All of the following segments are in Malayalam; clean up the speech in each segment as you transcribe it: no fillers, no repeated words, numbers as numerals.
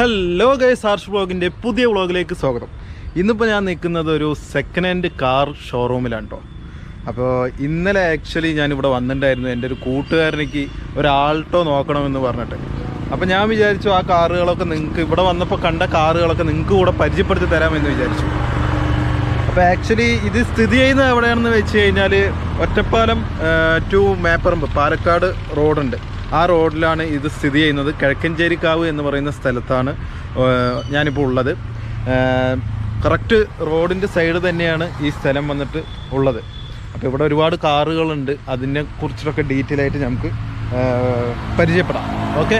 ഹലോ ഗൈസ്, ആർഷ് വ്ളോഗിൻ്റെ പുതിയ വ്ളോഗിലേക്ക് സ്വാഗതം. ഇന്നിപ്പോൾ ഞാൻ നിൽക്കുന്നത് ഒരു സെക്കൻഡ് ഹാൻഡ് കാർ ഷോറൂമിലാണ് കേട്ടോ. അപ്പോൾ ഇന്നലെ ആക്ച്വലി ഞാനിവിടെ വന്നിട്ടുണ്ടായിരുന്നു. എൻ്റെ ഒരു കൂട്ടുകാരനിക്ക് ഒരു ആൾട്ടോ നോക്കണമെന്ന് പറഞ്ഞിട്ട്. അപ്പോൾ ഞാൻ വിചാരിച്ചു ആ കാറുകളൊക്കെ നിങ്ങൾക്ക് ഇവിടെ വന്നപ്പോൾ കണ്ട കാറുകളൊക്കെ നിങ്ങൾക്ക് കൂടെ പരിചയപ്പെടുത്തി തരാമെന്ന് വിചാരിച്ചു. അപ്പോൾ ആക്ച്വലി ഇത് സ്ഥിതി ചെയ്യുന്നത് എവിടെയാണെന്ന് വെച്ച് കഴിഞ്ഞാൽ ഒറ്റപ്പാലം ടു മേപ്പറമ്പ് പാലക്കാട് റോഡുണ്ട്. ആ റോഡിലാണ് ഇത് സ്ഥിതി ചെയ്യുന്നത്. കിഴക്കഞ്ചേരിക്കാവ് എന്ന് പറയുന്ന സ്ഥലത്താണ് ഞാനിപ്പോൾ ഉള്ളത്. കറക്റ്റ് റോഡിൻ്റെ സൈഡ് തന്നെയാണ് ഈ സ്ഥലം വന്നിട്ട് ഉള്ളത്. അപ്പോൾ ഇവിടെ ഒരുപാട് കാറുകളുണ്ട്. അതിനെ കുറിച്ചിട്ടൊക്കെ ഡീറ്റെയിൽ ആയിട്ട് നമുക്ക് പരിചയപ്പെടാം. ഓക്കെ,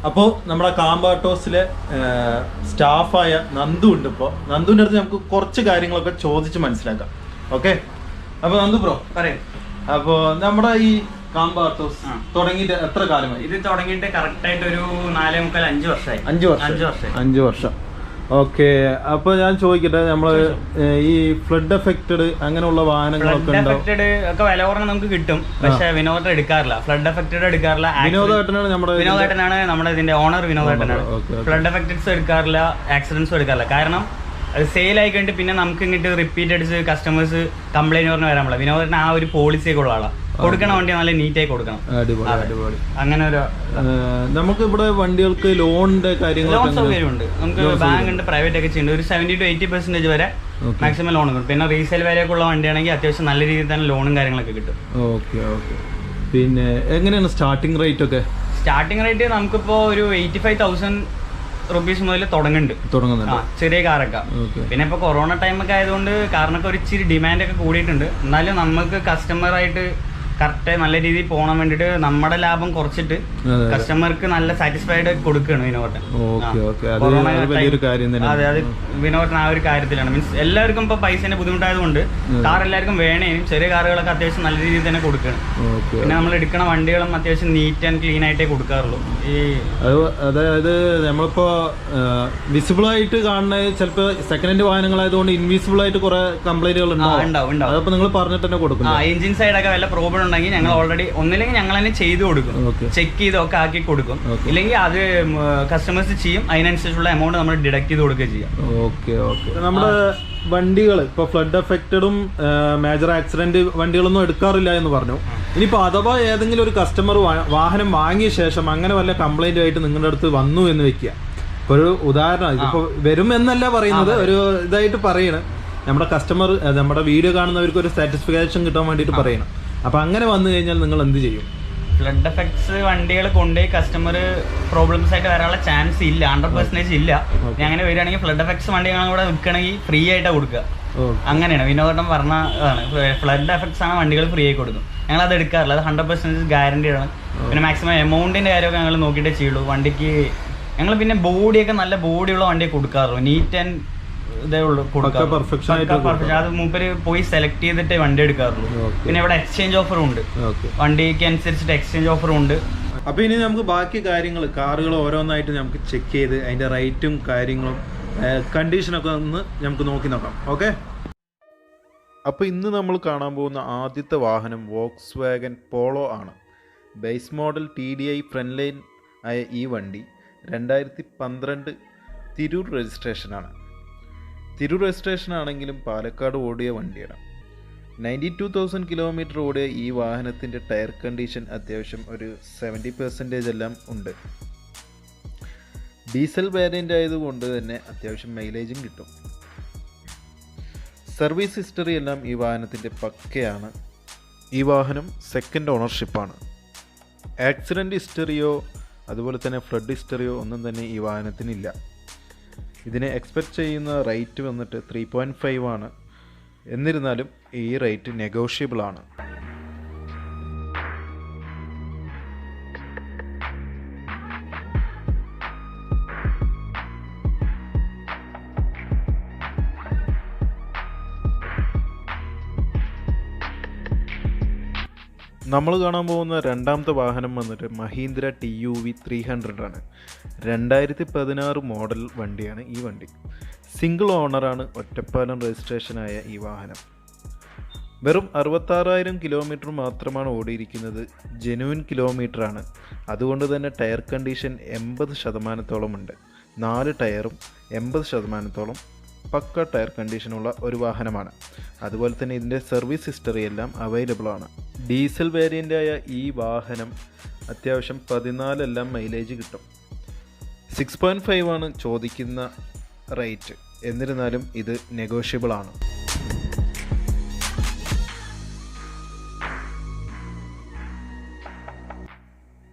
അപ്പോൾ നമ്മുടെ കാമ്പ് ഓട്ടോസിലെ സ്റ്റാഫായ നന്ദു ഉണ്ട്. ഇപ്പോൾ നന്ദുവിൻ്റെ അടുത്ത് നമുക്ക് കുറച്ച് കാര്യങ്ങളൊക്കെ ചോദിച്ച് മനസ്സിലാക്കാം. ഓക്കെ, അപ്പോൾ നന്ദു ബ്രോ പറയും. അപ്പോൾ നമ്മുടെ ഈ കാമ്പ് ഓട്ടോസ് തുടങ്ങിയിട്ട് എത്ര കാലമായി? ഇത് തുടങ്ങിയിട്ട് കറക്റ്റായിട്ട് ഒരു 4-5 വർഷമായി. 5 വർഷം. ഓക്കെ, അപ്പോൾ ഞാൻ ചോദിക്കട്ടെ, നമ്മള് ഈ ഫ്ലഡ് എഫക്റ്റഡ് അങ്ങനെയുള്ള വാഹനങ്ങളൊക്കെ ഒക്കെ വില കുറഞ്ഞ നമുക്ക് കിട്ടും, പക്ഷെ വിനോദം എടുക്കാറില്ല. ഫ്ലഡ് എഫക്റ്റഡ് എടുക്കാറില്ല. വിനോദേട്ടനാണ് നമ്മുടെ ഇതിന്റെ ഓണർ. വിനോദേട്ടനാണ്. ഫ്ലഡ് എഫക്റ്റഡ്സ് എടുക്കാറില്ല, ആക്സിഡൻസും എടുക്കാറില്ല. കാരണം അത് സെയിൽ ആയി കഴിഞ്ഞിട്ട് പിന്നെ നമുക്ക് ഇങ്ങോട്ട് റിപ്പീറ്റ് അടിച്ച് കസ്റ്റമേഴ്സ് കംപ്ലൈന്റ് പറഞ്ഞ് വരാൻ പാടില്ല. വിനോദേട്ടൻ ആ ഒരു പോളിസിയൊക്കെ ഉള്ള ആളാണ്. കൊടുക്കണ വണ്ടി നല്ല നീറ്റായി കൊടുക്കണം. അങ്ങനെ ഒരു നമുക്ക് ഇവിടെ വണ്ടികൾക്ക് ലോണിന്റെ ലോൺ സൗകര്യമുണ്ട്. നമുക്ക് ബാങ്ക് ഉണ്ട്, പ്രൈവറ്റ് ഒക്കെ ചെയ്യുന്നുണ്ട്. ഒരു 70 to 80% വരെ മാക്സിമം ലോൺ കിട്ടും. പിന്നെ റീസെയിൽ വരെയൊക്കെ ഉള്ള വണ്ടിയാണെങ്കിൽ അത്യാവശ്യം നല്ല രീതിയിൽ തന്നെ ലോണും കാര്യങ്ങളൊക്കെ കിട്ടും. ഓക്കെ. പിന്നെ എങ്ങനെയാണ് സ്റ്റാർട്ടിംഗ് റേറ്റ് ഒക്കെ? സ്റ്റാർട്ടിംഗ് റേറ്റ് നമുക്കിപ്പോ ഒരു 85,000 റുപ്പീസ് മുതൽ തുടങ്ങുന്നുണ്ട് ചെറിയ കാറൊക്കെ. പിന്നെ ഇപ്പൊ കൊറോണ ടൈമൊക്കെ ആയതുകൊണ്ട് കാറിനൊക്കെ ഒരു ഇച്ചിരി ഡിമാൻഡ് ഒക്കെ കൂടിയിട്ടുണ്ട്. എന്നാലും നമുക്ക് കസ്റ്റമറായിട്ട് കറക്റ്റ് നല്ല രീതിയിൽ പോകാൻ വേണ്ടിട്ട് നമ്മുടെ ലാഭം കുറച്ചിട്ട് കസ്റ്റമർക്ക് നല്ല സാറ്റിസ്ഫൈഡ് കൊടുക്കുകയാണ് വിനോദൻ. അതെ, അത് വിനോദൻ ആ ഒരു കാര്യത്തിലാണ്. മീൻസ് എല്ലാവർക്കും ഇപ്പൊ പൈസേന്റെ ബുദ്ധിമുട്ടായതുകൊണ്ട് കാർ എല്ലാവർക്കും വേണേനും ചെറിയ കാറുകളൊക്കെ അത്യാവശ്യം നല്ല രീതിയിൽ തന്നെ കൊടുക്കണം. പിന്നെ നമ്മൾ എടുക്കുന്ന വണ്ടികളും അത്യാവശ്യം നീറ്റ് ആൻഡ് ക്ലീൻ ആയിട്ടേ കൊടുക്കാറുള്ളൂ. അതായത് നമ്മളിപ്പോ വിസിബിൾ ആയിട്ട് കാണുന്ന ചിലപ്പോ സെക്കൻഡ് ഹാൻഡ് വാഹനങ്ങളായതുകൊണ്ട് ഇൻവിസിബിൾ ആയിട്ട് കുറെ കംപ്ലൈന്റുകൾ ഉണ്ടാവും. അതപ്പോ നിങ്ങൾ പറഞ്ഞിട്ട് തന്നെ കൊടുക്കും. എഞ്ചിൻ സൈഡൊക്കെ വല്ല പ്രോബ്ലം ഉണ്ടെങ്കിൽ ഞങ്ങൾ ഓൾറെഡി ഒന്നില്ലെങ്കിൽ ഞങ്ങൾ തന്നെ ചെയ്തു കൊടുക്കും, ചെക്ക് ചെയ്തൊക്കെ ആക്കി കൊടുക്കും. ഇല്ലെങ്കിൽ അത് കസ്റ്റമേഴ്സ് ചെയ്യും, അതിനനുസരിച്ചുള്ള എമൗണ്ട് നമ്മൾ ഡിഡക്ട് ചെയ്ത് കൊടുക്കുകയും ചെയ്യാം. ഓക്കെ. നമ്മുടെ വണ്ടികൾ ഇപ്പോൾ ഫ്ലഡ് എഫക്റ്റഡും മേജർ ആക്സിഡന്റ് വണ്ടികളൊന്നും എടുക്കാറില്ല എന്ന് പറഞ്ഞു. ഇനിയിപ്പോൾ അഥവാ ഏതെങ്കിലും ഒരു കസ്റ്റമർ വാഹനം വാങ്ങിയ ശേഷം അങ്ങനെ വല്ല കംപ്ലൈന്റ് ആയിട്ട് നിങ്ങളുടെ അടുത്ത് വന്നു എന്ന് വെക്കുക. ഇപ്പോൾ ഒരു ഉദാഹരണം, ഇതിപ്പോൾ വരും എന്നല്ല പറയുന്നത്, ഒരു ഇതായിട്ട് പറയണം. നമ്മുടെ കസ്റ്റമർ, നമ്മുടെ വീഡിയോ കാണുന്നവർക്ക് ഒരു സാറ്റിസ്ഫാക്ഷൻ കിട്ടാൻ വേണ്ടിയിട്ട് പറയണം. അപ്പൊ അങ്ങനെ വന്നു കഴിഞ്ഞാൽ നിങ്ങൾ എന്ത് ചെയ്യും? ഫ്ലഡ് എഫക്ട്സ് വണ്ടികൾ കൊണ്ടുപോയി കസ്റ്റമർ പ്രോബ്ലംസ് ആയിട്ട് വരാനുള്ള ചാൻസ് ഇല്ല, 100% ഇല്ല. അങ്ങനെ വരികയാണെങ്കിൽ ഫ്ലഡ് എഫക്ട്സ് വണ്ടികൾ കൂടെ വിൽക്കണമെങ്കിൽ ഫ്രീ ആയിട്ടാണ് കൊടുക്കുക. അങ്ങനെയാണ് വിനോദം പറഞ്ഞതാണ്. ഫ്ലഡ് എഫക്ട്സ് ആണ് വണ്ടികൾ ഫ്രീ ആയി കൊടുക്കും. ഞങ്ങൾ അത് എടുക്കാറില്ല, അത് 100% ഗ്യാരണ്ടീഡ് ആണ്. പിന്നെ മാക്സിമം എമൗണ്ടിന്റെ കാര്യമൊക്കെ ഞങ്ങൾ നോക്കിയിട്ടേ ചെയ്യുള്ളൂ. വണ്ടിക്ക് ഞങ്ങൾ പിന്നെ ബോഡിയൊക്കെ നല്ല ബോഡിയുള്ള വണ്ടിയെ കൊടുക്കാറുള്ളൂ. നീറ്റ് ആൻഡ് ഇതേ ഉള്ളൂ കൊടുക്കാം. അത് മൂപ്പര് പോയി സെലക്ട് ചെയ്തിട്ടേ വണ്ടി എടുക്കാറുള്ളൂ. പിന്നെ ഇവിടെ എക്സ്ചേഞ്ച് ഓഫറും ഉണ്ട്, വണ്ടിക്ക് അനുസരിച്ചിട്ട് എക്സ്ചേഞ്ച് ഓഫറും ഉണ്ട്. അപ്പൊ ഇനി നമുക്ക് ബാക്കി കാര്യങ്ങൾ, കാറുകൾ ഓരോന്നായിട്ട് നമുക്ക് ചെക്ക് ചെയ്ത് അതിന്റെ റേറ്റും കാര്യങ്ങളും കണ്ടീഷനൊക്കെ ഒന്ന് നമുക്ക് നോക്കി നോക്കാം. ഓക്കെ, അപ്പോൾ ഇന്ന് നമ്മൾ കാണാൻ പോകുന്ന ആദ്യത്തെ വാഹനം വോക്സ്വാഗൻ പോളോ ആണ്. Base model TDI frontline ആയ ഈ വണ്ടി 2012 തിരൂർ രജിസ്ട്രേഷനാണ്. തിരൂർ രജിസ്ട്രേഷൻ ആണെങ്കിലും പാലക്കാട് ഓടിയ വണ്ടിയാണ്. 92,000 കിലോമീറ്റർ ഓടിയ ഈ വാഹനത്തിൻ്റെ ടയർ കണ്ടീഷൻ അത്യാവശ്യം ഒരു 70% എല്ലാം ഉണ്ട്. ഡീസൽ വേരിയൻ്റ് ആയതുകൊണ്ട് തന്നെ അത്യാവശ്യം മൈലേജും കിട്ടും. സർവീസ് ഹിസ്റ്ററി എല്ലാം ഈ വാഹനത്തിൻ്റെ പക്കയാണ്. ഈ വാഹനം സെക്കൻഡ് ഓണർഷിപ്പാണ്. ആക്സിഡൻറ്റ് ഹിസ്റ്ററിയോ അതുപോലെ തന്നെ ഫ്ലഡ് ഹിസ്റ്ററിയോ ഒന്നും തന്നെ ഈ വാഹനത്തിനില്ല. ഇതിനെ എക്സ്പെക്റ്റ് ചെയ്യുന്ന റേറ്റ് വന്നിട്ട് 3.5 ആണ്. എന്നിരുന്നാലും ഈ റേറ്റ് നെഗോഷ്യബിൾ ആണ്. നമ്മൾ കാണാൻ പോകുന്ന രണ്ടാമത്തെ വാഹനം വന്നിട്ട് മഹീന്ദ്ര TUV 300 ആണ്. 2016 മോഡൽ വണ്ടിയാണ് ഈ വണ്ടി. സിംഗിൾ ഓണറാണ്, ഒറ്റപ്പാലം രജിസ്ട്രേഷനായ ഈ വാഹനം. വെറും 66,000 കിലോമീറ്റർ മാത്രമാണ് ഓടിയിരിക്കുന്നത്. ജെനുവിൻ കിലോമീറ്ററാണ്. അതുകൊണ്ട് തന്നെ ടയർ കണ്ടീഷൻ 80% ഉണ്ട്. 4 ടയറും 80% പക്ക ടയർ കണ്ടീഷനുള്ള ഒരു വാഹനമാണ്. അതുപോലെ തന്നെ ഇതിൻ്റെ സർവീസ് ഹിസ്റ്ററി എല്ലാം അവൈലബിൾ ആണ്. ഡീസൽ വേരിയൻ്റായ ഈ വാഹനം അത്യാവശ്യം 14 എല്ലാം മൈലേജ് കിട്ടും. 6.5 ആണ് ചോദിക്കുന്ന റേറ്റ്. എന്നിരുന്നാലും ഇത് നെഗോഷ്യബിൾ ആണ്.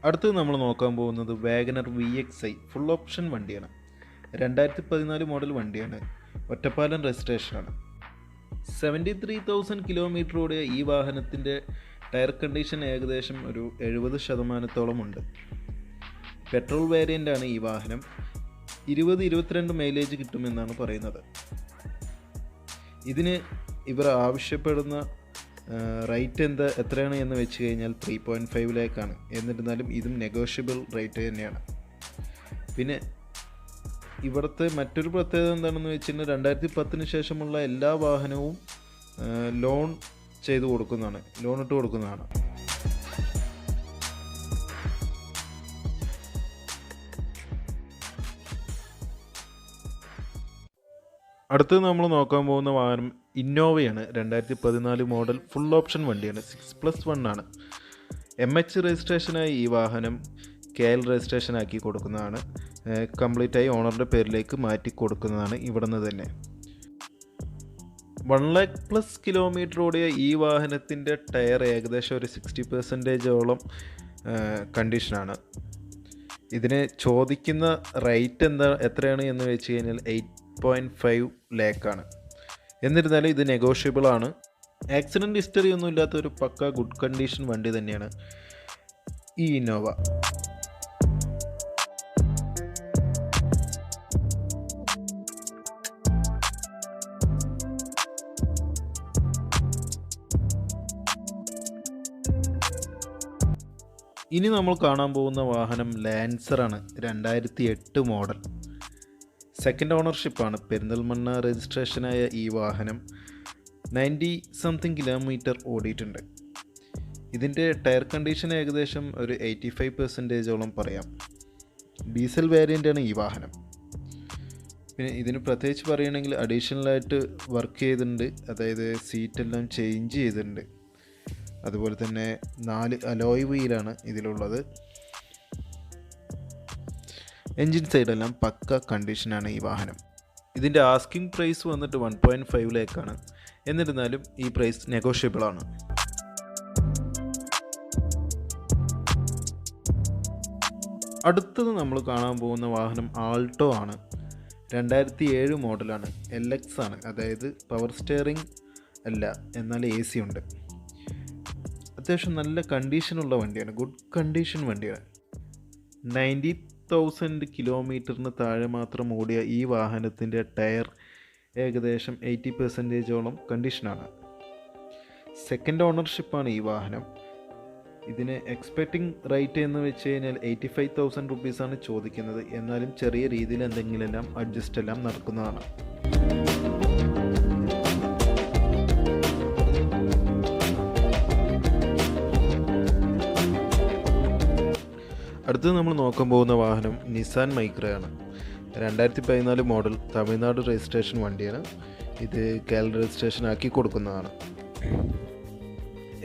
അടുത്ത് നമ്മൾ നോക്കാൻ പോകുന്നത് വാഗനർ VXi ഫുൾ ഓപ്ഷൻ വണ്ടിയാണ്. 2014 മോഡൽ വണ്ടിയാണ്. ഒറ്റപ്പാലം രജിസ്ട്രേഷനാണ്. 73,000 കിലോമീറ്റർ ഓടിയ ഈ വാഹനത്തിൻ്റെ ടയർ കണ്ടീഷൻ ഏകദേശം ഒരു 70% ഉണ്ട്. പെട്രോൾ വേരിയൻ്റാണ് ഈ വാഹനം. 20-22 മൈലേജ് കിട്ടുമെന്നാണ് പറയുന്നത്. ഇതിന് ഇവർ ആവശ്യപ്പെടുന്ന റേറ്റ് എത്രയാണ് എന്ന് വെച്ച് കഴിഞ്ഞാൽ 3.5 ലാക്കാണ്. എന്നിരുന്നാലും ഇതും നെഗോഷ്യബിൾ റേറ്റ് തന്നെയാണ്. പിന്നെ ഇവിടുത്തെ മറ്റൊരു പ്രത്യേകത എന്താണെന്ന് വെച്ച് കഴിഞ്ഞാൽ 2010 ശേഷമുള്ള എല്ലാ വാഹനവും ലോൺ ചെയ്ത് കൊടുക്കുന്നതാണ്, ലോൺ ഇട്ട് കൊടുക്കുന്നതാണ്. അടുത്തത് നമ്മൾ നോക്കാൻ പോകുന്ന വാഹനം ഇന്നോവയാണ്. 2014 മോഡൽ ഫുൾ ഓപ്ഷൻ വണ്ടിയാണ്. 6+1 ആണ്. MH രജിസ്ട്രേഷനായി ഈ വാഹനം KL രജിസ്ട്രേഷനാക്കി കൊടുക്കുന്നതാണ്. കംപ്ലീറ്റായി ഓണറുടെ പേരിലേക്ക് മാറ്റി കൊടുക്കുന്നതാണ് ഇവിടുന്ന് തന്നെ. 1 lakh പ്ലസ് കിലോമീറ്റർ ഓടിയ ഈ വാഹനത്തിൻ്റെ ടയർ ഏകദേശം ഒരു 60% കണ്ടീഷനാണ്. ഇതിന് ചോദിക്കുന്ന റേറ്റ് എത്രയാണ് എന്ന് വെച്ച് കഴിഞ്ഞാൽ 8.5 ലാക്കാണ്. എന്നിരുന്നാലും ഇത് നെഗോഷ്യബിൾ ആണ്. ആക്സിഡൻറ്റ് ഹിസ്റ്ററി ഒന്നും ഇല്ലാത്ത ഒരു പക്ക ഗുഡ് കണ്ടീഷൻ വണ്ടി തന്നെയാണ് ഈ ഇന്നോവ. ഇനി നമ്മൾ കാണാൻ പോകുന്ന വാഹനം ലാൻസറാണ്. 2008 മോഡൽ. സെക്കൻഡ് ഓണർഷിപ്പാണ്. പെരിന്തൽമണ്ണ രജിസ്ട്രേഷനായ ഈ വാഹനം 90-something കിലോമീറ്റർ ഓടിയിട്ടുണ്ട്. ഇതിൻ്റെ ടയർ കണ്ടീഷൻ ഏകദേശം ഒരു 85% പറയാം. ഡീസൽ വേരിയൻ്റാണ് ഈ വാഹനം. പിന്നെ ഇതിന് പ്രത്യേകിച്ച് പറയുകയാണെങ്കിൽ അഡീഷണലായിട്ട് വർക്ക് ചെയ്തിട്ടുണ്ട്. അതായത് സീറ്റെല്ലാം ചേഞ്ച് ചെയ്തിട്ടുണ്ട്. അതുപോലെ തന്നെ 4 അലോയ് വീലാണ് ഇതിലുള്ളത്. എൻജിൻ സൈഡെല്ലാം പക്ക കണ്ടീഷനാണ് ഈ വാഹനം. ഇതിൻ്റെ ആസ്കിംഗ് പ്രൈസ് വന്നിട്ട് 1.5 ലാക്കാണ്. എന്നിരുന്നാലും ഈ പ്രൈസ് നെഗോഷ്യബിൾ ആണ്. അടുത്തത് നമ്മൾ കാണാൻ പോകുന്ന വാഹനം ആൾട്ടോ ആണ്. 2007 മോഡലാണ്. LX ആണ്. അതായത് പവർ സ്റ്റിയറിംഗ് അല്ല, എന്നാൽ AC ഉണ്ട്. അത്യാവശ്യം നല്ല കണ്ടീഷനുള്ള വണ്ടിയാണ്. ഗുഡ് കണ്ടീഷൻ വണ്ടിയാണ്. 90,000 കിലോമീറ്ററിന് താഴെ മാത്രം ഓടിയ ഈ വാഹനത്തിൻ്റെ ടയർ ഏകദേശം 80% കണ്ടീഷനാണ്. സെക്കൻഡ് ഓണർഷിപ്പാണ് ഈ വാഹനം. ഇതിന് എക്സ്പെക്റ്റിംഗ് റേറ്റ് എന്ന് വെച്ച് കഴിഞ്ഞാൽ 85,000 റുപ്പീസാണ് ചോദിക്കുന്നത്. എന്നാലും ചെറിയ രീതിയിൽ എന്തെങ്കിലും അഡ്ജസ്റ്റ് എല്ലാം നടക്കുന്നതാണ്. അടുത്തത് നമ്മൾ നോക്കാൻ പോകുന്ന വാഹനം നിസാൻ മൈക്രയാണ്. 2014 മോഡൽ തമിഴ്നാട് രജിസ്ട്രേഷൻ വണ്ടിയാണ്. ഇത് KL രജിസ്ട്രേഷൻ ആക്കി കൊടുക്കുന്നതാണ്.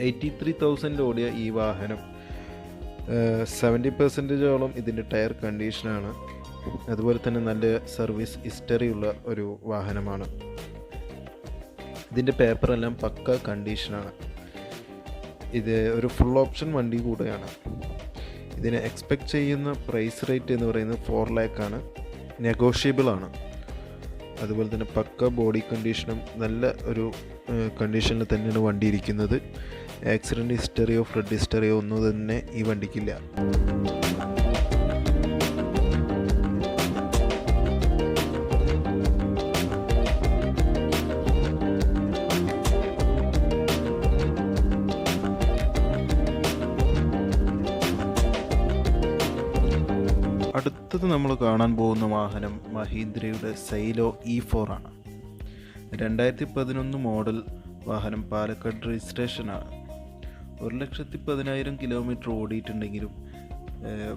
83,000 ഓടിയ ഈ വാഹനം 70% ഇതിൻ്റെ ടയർ കണ്ടീഷനാണ്. അതുപോലെ തന്നെ നല്ല സർവീസ് ഹിസ്റ്ററി ഉള്ള ഒരു വാഹനമാണ്. ഇതിൻ്റെ പേപ്പറെല്ലാം പക്ക കണ്ടീഷനാണ്. ഇത് ഒരു ഫുൾ ഓപ്ഷൻ വണ്ടി കൂടെയാണ്. ഇതിന് എക്സ്പെക്റ്റ് ചെയ്യുന്ന പ്രൈസ് റേറ്റ് എന്ന് പറയുന്നത് 4 ലാക്കാണ്. നെഗോഷ്യബിൾ ആണ്. അതുപോലെ തന്നെ പക്ക ബോഡി കണ്ടീഷനും നല്ല ഒരു കണ്ടീഷനിൽ തന്നെയാണ് വണ്ടി ഇരിക്കുന്നത്. ആക്സിഡൻറ്റ് ഹിസ്റ്ററിയോ ഫ്ലഡ് ഹിസ്റ്ററിയോ ഒന്നും തന്നെ ഈ വണ്ടിക്കില്ല. അടുത്തത് നമ്മൾ കാണാൻ പോകുന്ന വാഹനം മഹീന്ദ്രയുടെ സൈലോ E4 ആണ്. 2011 മോഡൽ വാഹനം, പാലക്കാട് രജിസ്ട്രേഷനാണ്. 1,10,000 കിലോമീറ്റർ ഓടിയിട്ടുണ്ടെങ്കിലും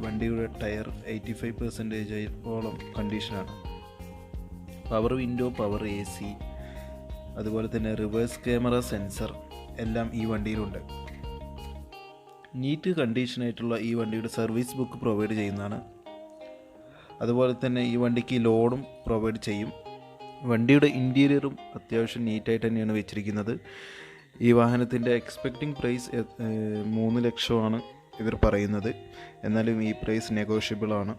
വണ്ടിയുടെ ടയർ 85% കണ്ടീഷനാണ്. പവർ വിൻഡോ, പവർ AC, അതുപോലെ തന്നെ റിവേഴ്സ് ക്യാമറ സെൻസർ എല്ലാം ഈ വണ്ടിയിലുണ്ട്. നീറ്റ് കണ്ടീഷനായിട്ടുള്ള ഈ വണ്ടിയുടെ സർവീസ് ബുക്ക് പ്രൊവൈഡ് ചെയ്യുന്നതാണ്. അതുപോലെ തന്നെ ഈ വണ്ടിക്ക് ലോണും പ്രൊവൈഡ് ചെയ്യും. വണ്ടിയുടെ ഇൻറ്റീരിയറും അത്യാവശ്യം നീറ്റായിട്ട് തന്നെയാണ് വെച്ചിരിക്കുന്നത്. ഈ വാഹനത്തിൻ്റെ എക്സ്പെക്റ്റിംഗ് പ്രൈസ് 3 ലക്ഷമാണ് ഇവർ പറയുന്നത്. എന്നാലും ഈ പ്രൈസ് നെഗോഷ്യബിൾ ആണ്.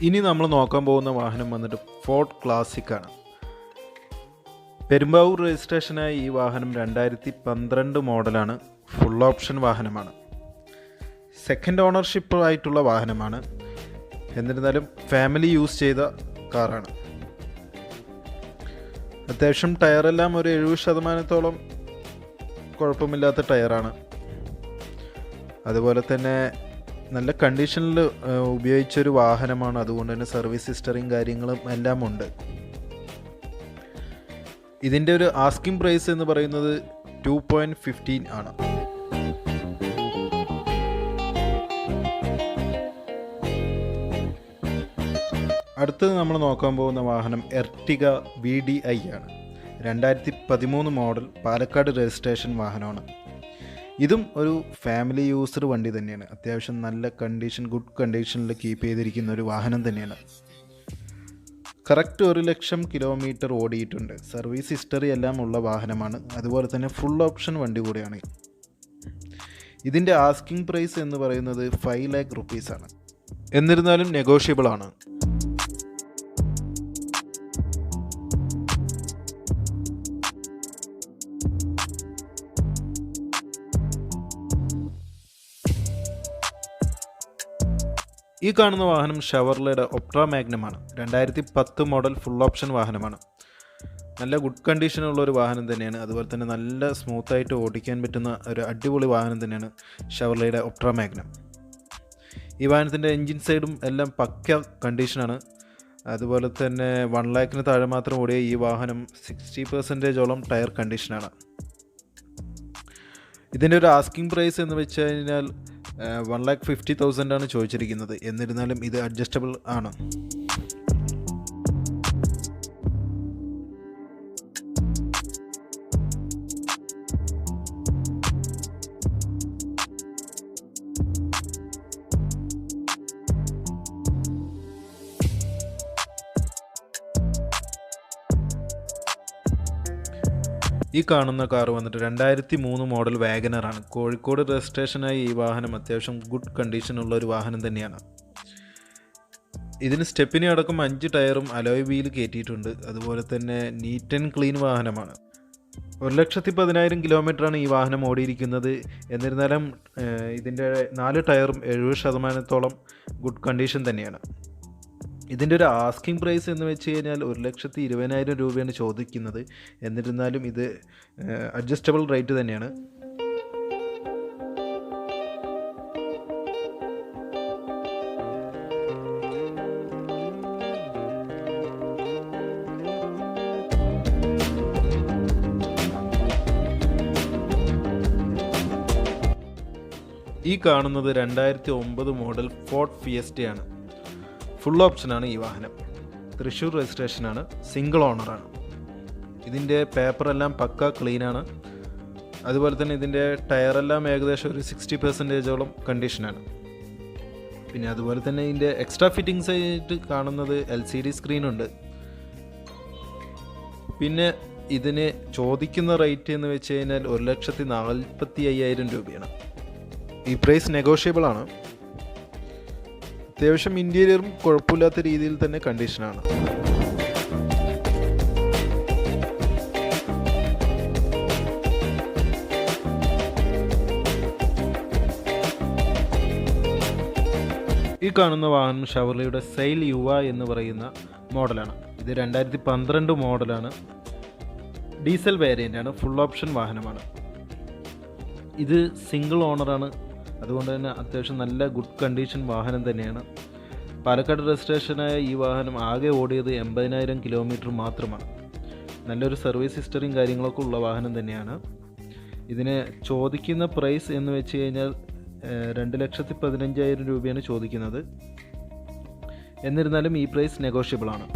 ഇനി നമ്മൾ നോക്കാൻ പോകുന്ന വാഹനം വന്നിട്ട് ഫോർഡ് ക്ലാസിക് ആണ്. പെരുമ്പാവൂർ രജിസ്ട്രേഷനായ ഈ വാഹനം 2012 മോഡലാണ്. ഫുൾ ഓപ്ഷൻ വാഹനമാണ്. സെക്കൻഡ് ഓണർഷിപ്പ് ആയിട്ടുള്ള വാഹനമാണ്. എന്നിരുന്നാലും ഫാമിലി യൂസ് ചെയ്ത കാറാണ്. അത്യാവശ്യം ടയറെല്ലാം ഒരു 70% കുഴപ്പമില്ലാത്ത ടയറാണ്. അതുപോലെ തന്നെ നല്ല കണ്ടീഷനിൽ ഉപയോഗിച്ചൊരു വാഹനമാണ്. അതുകൊണ്ട് തന്നെ സർവീസ് ഹിസ്റ്ററിയും കാര്യങ്ങളും എല്ലാം ഉണ്ട്. ഇതിൻ്റെ ഒരു ആസ്കിംഗ് പ്രൈസ് എന്ന് പറയുന്നത് 2.15 ആണ്. അടുത്തത് നമ്മൾ നോക്കാൻ പോകുന്ന വാഹനം എർട്ടിഗ VDI ആണ്. 2013 മോഡൽ, പാലക്കാട് രജിസ്ട്രേഷൻ വാഹനമാണ്. ഇതും ഒരു ഫാമിലി യൂസ്ഡ് വണ്ടി തന്നെയാണ്. അത്യാവശ്യം നല്ല കണ്ടീഷൻ, ഗുഡ് കണ്ടീഷനിൽ കീപ്പ് ചെയ്തിരിക്കുന്ന ഒരു വാഹനം തന്നെയാണ്. കറക്റ്റ് 1,00,000 കിലോമീറ്റർ ഓടിയിട്ടുണ്ട്. സർവീസ് ഹിസ്റ്ററി എല്ലാം ഉള്ള വാഹനമാണ്. അതുപോലെ തന്നെ ഫുൾ ഓപ്ഷൻ വണ്ടി കൂടിയാണ്. ഇതിൻ്റെ ആസ്കിംഗ് പ്രൈസ് എന്ന് പറയുന്നത് 5 lakh rupees ആണ്. എന്നിരുന്നാലും നെഗോഷ്യബിൾ ആണ്. ഈ കാണുന്ന വാഹനം ഷവർലയുടെ ഒപ്ട്ര മാഗ്നമാണ്. 2010 മോഡൽ, ഫുൾ ഓപ്ഷൻ വാഹനമാണ്. നല്ല ഗുഡ് കണ്ടീഷനുള്ള ഒരു വാഹനം തന്നെയാണ്. അതുപോലെ തന്നെ നല്ല സ്മൂത്തായിട്ട് ഓടിക്കാൻ പറ്റുന്ന ഒരു അടിപൊളി വാഹനം തന്നെയാണ് ഷവർലയുടെ ഒപ്ട്ര മാഗ്നം. ഈ വാഹനത്തിൻ്റെ എൻജിൻ സൈഡും എല്ലാം പക്ക കണ്ടീഷനാണ്. അതുപോലെ തന്നെ 1 lakhന് താഴെ മാത്രം ഓടിയ ഈ വാഹനം 60% ടയർ കണ്ടീഷനാണ്. ഇതിൻ്റെ ഒരു ആസ്കിംഗ് പ്രൈസ് എന്ന് വെച്ച് കഴിഞ്ഞാൽ 1,50,000 ആണ് ചോദിച്ചിരിക്കുന്നത്. എന്നിരുന്നാലും ഇത് അഡ്ജസ്റ്റബിൾ ആണ്. ഈ കാണുന്ന കാർ വന്നിട്ട് 2003 മോഡൽ വാഗനറാണ്. കോഴിക്കോട് രജിസ്ട്രേഷനായി ഈ വാഹനം അത്യാവശ്യം ഗുഡ് കണ്ടീഷനുള്ള ഒരു വാഹനം തന്നെയാണ്. ഇതിന് സ്റ്റെപ്പിനി അടക്കം 5 ടയറും അലോയ് വീൽ കയറ്റിയിട്ടുണ്ട്. അതുപോലെ തന്നെ നീറ്റ് ആൻഡ് ക്ലീൻ വാഹനമാണ്. 1,10,000 കിലോമീറ്ററാണ് ഈ വാഹനം ഓടിയിരിക്കുന്നത്. എന്നിരുന്നാലും ഇതിൻ്റെ 4 ടയറും 70% ഗുഡ് കണ്ടീഷൻ തന്നെയാണ്. ഇതിൻ്റെ ഒരു ആസ്കിംഗ് പ്രൈസ് എന്ന് വെച്ച് കഴിഞ്ഞാൽ 1,20,000 രൂപയാണ് ചോദിക്കുന്നത്. എന്നിരുന്നാലും ഇത് അഡ്ജസ്റ്റബിൾ റേറ്റ് തന്നെയാണ്. ഈ കാണുന്നത് 2009 മോഡൽ ഫോർഡ് ഫിയസ്റ്റയാണ്. ഫുൾ ഓപ്ഷനാണ് ഈ വാഹനം. തൃശ്ശൂർ രജിസ്ട്രേഷനാണ്. സിംഗിൾ ഓണറാണ്. ഇതിൻ്റെ പേപ്പറെല്ലാം പക്ക ക്ലീനാണ്. അതുപോലെ തന്നെ ഇതിൻ്റെ ടയറെല്ലാം ഏകദേശം ഒരു 60% കണ്ടീഷനാണ്. പിന്നെ അതുപോലെ തന്നെ ഇതിൻ്റെ എക്സ്ട്രാ ഫിറ്റിങ്സ് ആയിട്ട് കാണുന്നത് LCD സ്ക്രീനുണ്ട്. പിന്നെ ഇതിന് ചോദിക്കുന്ന റേറ്റ് എന്ന് വെച്ച് കഴിഞ്ഞാൽ 1,45,000 രൂപയാണ്. ഈ പ്രൈസ് നെഗോഷ്യബിൾ ആണ്. അത്യാവശ്യം ഇൻറ്റീരിയറും കുഴപ്പമില്ലാത്ത രീതിയിൽ തന്നെ കണ്ടീഷനാണ്. ഈ കാണുന്ന വാഹനം ഷവർലിയുടെ സെയിൽ യുവ എന്ന് പറയുന്ന മോഡലാണ്. ഇത് 2012 മോഡലാണ്. ഡീസൽ വേരിയൻ്റാണ്, ഫുൾ ഓപ്ഷൻ വാഹനമാണ്. ഇത് സിംഗിൾ ഓണറാണ്, അതുകൊണ്ട് തന്നെ അത്യാവശ്യം നല്ല ഗുഡ് കണ്ടീഷൻ വാഹനം തന്നെയാണ്. പാലക്കാട് രജിസ്ട്രേഷനായ ഈ വാഹനം ആകെ ഓടിയത് 80,000 കിലോമീറ്റർ മാത്രമാണ്. നല്ലൊരു സർവീസ് ഹിസ്റ്ററിയും കാര്യങ്ങളൊക്കെ ഉള്ള വാഹനം തന്നെയാണ്. ഇതിന് ചോദിക്കുന്ന പ്രൈസ് എന്ന് വെച്ച് കഴിഞ്ഞാൽ 2,15,000 രൂപയാണ് ചോദിക്കുന്നത്. എന്നിരുന്നാലും ഈ പ്രൈസ് നെഗോഷ്യബിൾ ആണ്.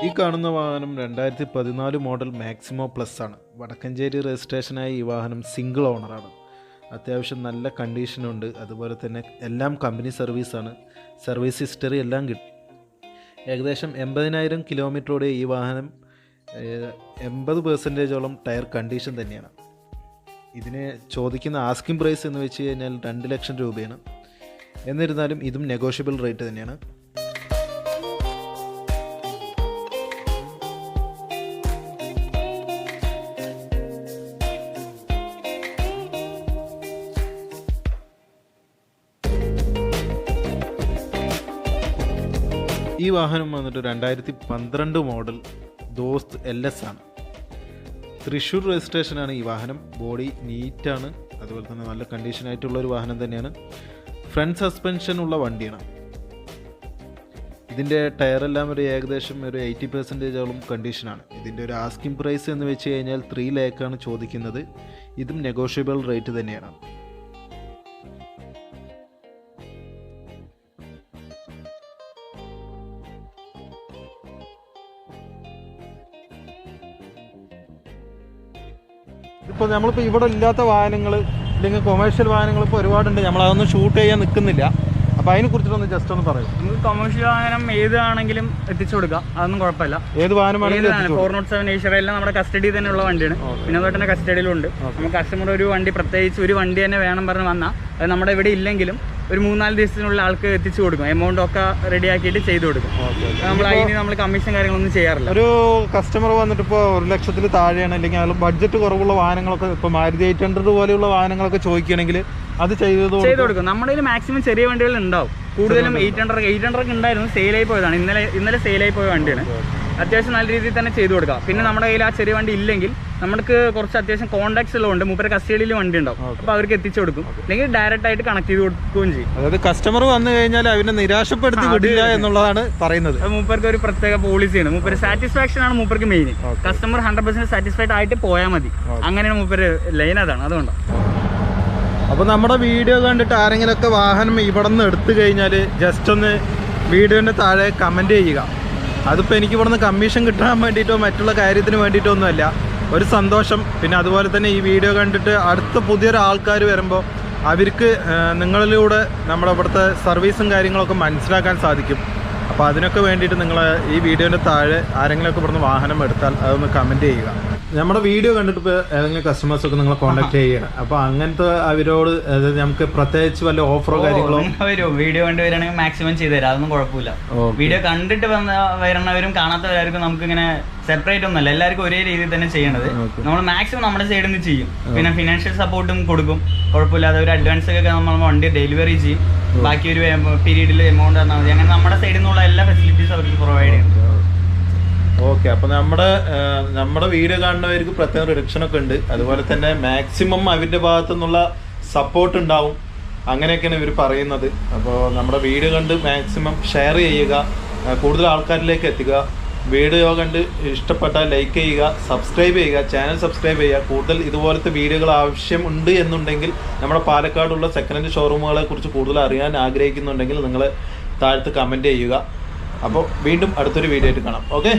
ഈ കാണുന്ന വാഹനം 2014 മോഡൽ മാക്സിമോ പ്ലസ് ആണ്. വടക്കഞ്ചേരി രജിസ്ട്രേഷനായ ഈ വാഹനം സിംഗിൾ ഓണറാണ്. അത്യാവശ്യം നല്ല കണ്ടീഷനുണ്ട്. അതുപോലെ തന്നെ എല്ലാം കമ്പനി സർവീസാണ്. സർവീസ് ഹിസ്റ്ററി എല്ലാം കിട്ടും. ഏകദേശം 80,000 കിലോമീറ്ററോടെ ഈ വാഹനം 80% ടയർ കണ്ടീഷൻ തന്നെയാണ്. ഇതിന് ചോദിക്കുന്ന ആസ്കിംഗ് പ്രൈസ് എന്ന് വെച്ച് കഴിഞ്ഞാൽ 2 ലക്ഷം രൂപയാണ്. എന്നിരുന്നാലും ഇതും നെഗോഷ്യബിൾ റേറ്റ് തന്നെയാണ്. ഈ വാഹനം വന്നിട്ട് 2012 മോഡൽ ദോസ്ത് LS ആണ്. തൃശ്ശൂർ രജിസ്ട്രേഷനാണ് ഈ വാഹനം. ബോഡി നീറ്റാണ്, അതുപോലെ തന്നെ നല്ല കണ്ടീഷനായിട്ടുള്ളൊരു വാഹനം തന്നെയാണ്. ഫ്രണ്ട് സസ്പെൻഷൻ ഉള്ള വണ്ടിയാണ്. ഇതിൻ്റെ ടയറെല്ലാം ഏകദേശം 80% കണ്ടീഷനാണ്. ഇതിൻ്റെ ഒരു ആസ്കിംഗ് പ്രൈസ് എന്ന് വെച്ച് കഴിഞ്ഞാൽ 3 ലാഖാണ് ചോദിക്കുന്നത്. ഇതും നെഗോഷ്യബിൾ റേറ്റ് തന്നെയാണ്. ഇപ്പോൾ നമ്മളിപ്പോൾ ഇവിടെ ഇല്ലാത്ത വാഹനങ്ങൾ അല്ലെങ്കിൽ കൊമേഴ്ഷ്യൽ വാഹനങ്ങൾ ഇപ്പോൾ ഒരുപാടുണ്ട്. നമ്മളതൊന്നും ഷൂട്ട് ചെയ്യാൻ നിൽക്കുന്നില്ല. അപ്പോൾ അതിനെക്കുറിച്ചിട്ടൊന്ന് ജസ്റ്റ് ഒന്ന് പറയും. നമുക്ക് കൊമേഴ്ഷ്യൽ വാഹനം ഏതാണെങ്കിലും എത്തിച്ചു കൊടുക്കാം, അതൊന്നും കുഴപ്പമില്ല. ഏത് വാഹനമാണെങ്കിലും 407 ഏഷ്യ എല്ലാം നമ്മുടെ കസ്റ്റഡി തന്നെയുള്ള വണ്ടിയാണ്. പിന്നെ അതുപോലെ തന്നെ കസ്റ്റഡിയിലുണ്ട്. നമുക്ക് കസ്റ്റമർ ഒരു വണ്ടി പ്രത്യേകിച്ച് ഒരു വണ്ടി തന്നെ വേണം പറഞ്ഞ് വന്നാൽ അത് നമ്മുടെ ഇവിടെ ഇല്ലെങ്കിലും ഒരു 3-4 ദിവസത്തിനുള്ള ആൾക്ക് എത്തിച്ചു കൊടുക്കും. എമൗണ്ട് ഒക്കെ റെഡി ആക്കിയിട്ട് ചെയ്തു കൊടുക്കും. നമ്മൾ കമ്മീഷൻ കാര്യങ്ങളൊന്നും ചെയ്യാറില്ല. ഒരു കസ്റ്റമർ വന്നിട്ട് ഇപ്പോൾ 1 ലക്ഷത്തിൽ താഴെയാണ്, അല്ലെങ്കിൽ അയാൾ ബഡ്ജറ്റ് കുറവുള്ള വാഹനങ്ങളൊക്കെ ഇപ്പോൾ മാരുതി 800 പോലെയുള്ള വാഹനങ്ങളൊക്കെ ചോദിക്കുകയാണെങ്കിൽ അത് ചെയ്തു കൊടുക്കും. നമ്മുടെ കയ്യിൽ മാക്സിമം ചെറിയ വണ്ടികൾ ഉണ്ടാവും. കൂടുതലും 800 ഉണ്ടായിരുന്നു, സെയിലായി പോയതാണ്. ഇന്നലെ സെയിലായി പോയ വണ്ടിയാണ്. അത്യാവശ്യം നല്ല രീതിയിൽ തന്നെ ചെയ്തു കൊടുക്കാം. പിന്നെ നമ്മുടെ കയ്യിൽ ആ ചെറിയ വണ്ടി ഇല്ലെങ്കിൽ നമുക്ക് കുറച്ച് അത്യാവശ്യം കോൺടാക്ട്സ് ഉള്ളതുകൊണ്ട് മൂപ്പര് കസ്റ്റഡിയിൽ വണ്ടി ഉണ്ടാവും. അപ്പോൾ അവർക്ക് എത്തിച്ചു കൊടുക്കും, അല്ലെങ്കിൽ ഡയറക്റ്റ് ആയിട്ട് കണക്ട് ചെയ്ത് കൊടുക്കുകയും ചെയ്യും. അതായത് കസ്റ്റമർ വന്നു കഴിഞ്ഞാൽ അവനെ നിരാശപ്പെടുത്തി വിടില്ല എന്നുള്ളതാണ് പറയുന്നത്. മൂപ്പർക്ക് ഒരു പ്രത്യേക പോളിസിയാണ്. മൂപ്പര് സാറ്റിസ്ഫാക്ഷൻ ആണ് മൂപ്പർക്ക് മെയിൻ. കസ്റ്റമർ 100% സാറ്റിസ്ഫൈഡ് ആയിട്ട് പോയാൽ മതി. അങ്ങനെയാണ് മൂപ്പര് ലൈൻ, അതാണ്. അതുകൊണ്ടാണ്. അപ്പോൾ നമ്മുടെ വീഡിയോ കണ്ടിട്ട് ആരെങ്കിലുമൊക്കെ വാഹനം ഇവിടെ നിന്ന് എടുത്തു കഴിഞ്ഞാൽ ജസ്റ്റ് ഒന്ന് വീഡിയോൻ്റെ താഴെ കമൻറ്റ് ചെയ്യുക. അതിപ്പോൾ എനിക്ക് ഇവിടുന്ന് കമ്മീഷൻ കിട്ടാൻ വേണ്ടിയിട്ടോ മറ്റുള്ള കാര്യത്തിന് വേണ്ടിയിട്ടോ ഒന്നുമല്ല, ഒരു സന്തോഷം. പിന്നെ അതുപോലെ തന്നെ ഈ വീഡിയോ കണ്ടിട്ട് അടുത്ത പുതിയൊരു ആൾക്കാർ വരുമ്പോൾ അവർക്ക് നിങ്ങളിലൂടെ നമ്മുടെ ഇവിടുത്തെ സർവീസും കാര്യങ്ങളൊക്കെ മനസ്സിലാക്കാൻ സാധിക്കും. അപ്പോൾ അതിനൊക്കെ വേണ്ടിയിട്ട് നിങ്ങൾ ഈ വീഡിയോൻ്റെ താഴെ ആരെങ്കിലുമൊക്കെ ഇവിടുന്ന് വാഹനം എടുത്താൽ അതൊന്ന് കമൻറ്റ് ചെയ്യുക. നമ്മുടെ വീഡിയോ കണ്ടിട്ട് ഇപ്പോൾ ഏതെങ്കിലും കസ്റ്റമേഴ്സൊക്കെ നിങ്ങളെ കോൺടാക്ട് ചെയ്യണം. അപ്പോൾ അങ്ങനത്തെ അവരോട് അതായത് നമുക്ക് പ്രത്യേകിച്ച് വല്ല ഓഫറോ കാര്യങ്ങളോ വീഡിയോ കണ്ട് വരികയാണെങ്കിൽ മാക്സിമം ചെയ്തു തരാം, അതൊന്നും കുഴപ്പമില്ല. വീഡിയോ കണ്ടിട്ട് വരണവരും കാണാത്തവരായിരിക്കും നമുക്കിങ്ങനെ സെപ്പറേറ്റ് ഒന്നല്ല, എല്ലാവർക്കും ഒരേ രീതിയിൽ തന്നെ ചെയ്യേണ്ടത്. നമ്മൾ മാക്സിമം നമ്മുടെ സൈഡിൽ നിന്ന് ചെയ്യും. പിന്നെ ഫിനാൻഷ്യൽ സപ്പോർട്ടും കൊടുക്കും, കുഴപ്പമില്ലാതെ ഒരു അഡ്വാൻസ് ഒക്കെ നമ്മൾ വണ്ടി ഡെലിവറി ചെയ്യും. ബാക്കി ഒരു പീരീഡിൽ എമൗണ്ട് തന്നാൽ മതി. അങ്ങനെ നമ്മുടെ സൈഡിൽ നിന്നുള്ള എല്ലാ ഫെസിലിറ്റീസും അവർക്ക് പ്രൊവൈഡ് ചെയ്യും. ഓക്കെ. അപ്പോൾ നമ്മുടെ വീഡിയോ കാണുന്നവർക്ക് പ്രത്യേക റിഡക്ഷനൊക്കെ ഉണ്ട്. അതുപോലെ തന്നെ മാക്സിമം അവരുടെ ഭാഗത്തു നിന്നുള്ള സപ്പോർട്ട് ഉണ്ടാവും. അങ്ങനെയൊക്കെയാണ് ഇവർ പറയുന്നത്. അപ്പോൾ നമ്മുടെ വീഡിയോ കണ്ട് മാക്സിമം ഷെയർ ചെയ്യുക, കൂടുതൽ ആൾക്കാരിലേക്ക് എത്തിക്കുക. വീഡിയോ കണ്ട് ഇഷ്ടപ്പെട്ടാൽ ലൈക്ക് ചെയ്യുക, സബ്സ്ക്രൈബ് ചെയ്യുക, ചാനൽ സബ്സ്ക്രൈബ് ചെയ്യുക. കൂടുതൽ ഇതുപോലത്തെ വീഡിയോകൾ ആവശ്യമുണ്ട് എന്നുണ്ടെങ്കിൽ നമ്മുടെ പാലക്കാടുള്ള സെക്കൻഡ് ഹാൻഡ് ഷോറൂമുകളെ കുറിച്ച് കൂടുതൽ അറിയാൻ ആഗ്രഹിക്കുന്നുണ്ടെങ്കിൽ നിങ്ങൾ താഴത്ത് കമൻറ്റ് ചെയ്യുക. അപ്പോൾ വീണ്ടും അടുത്തൊരു വീഡിയോ ആയിട്ട് കാണാം. ഓക്കെ.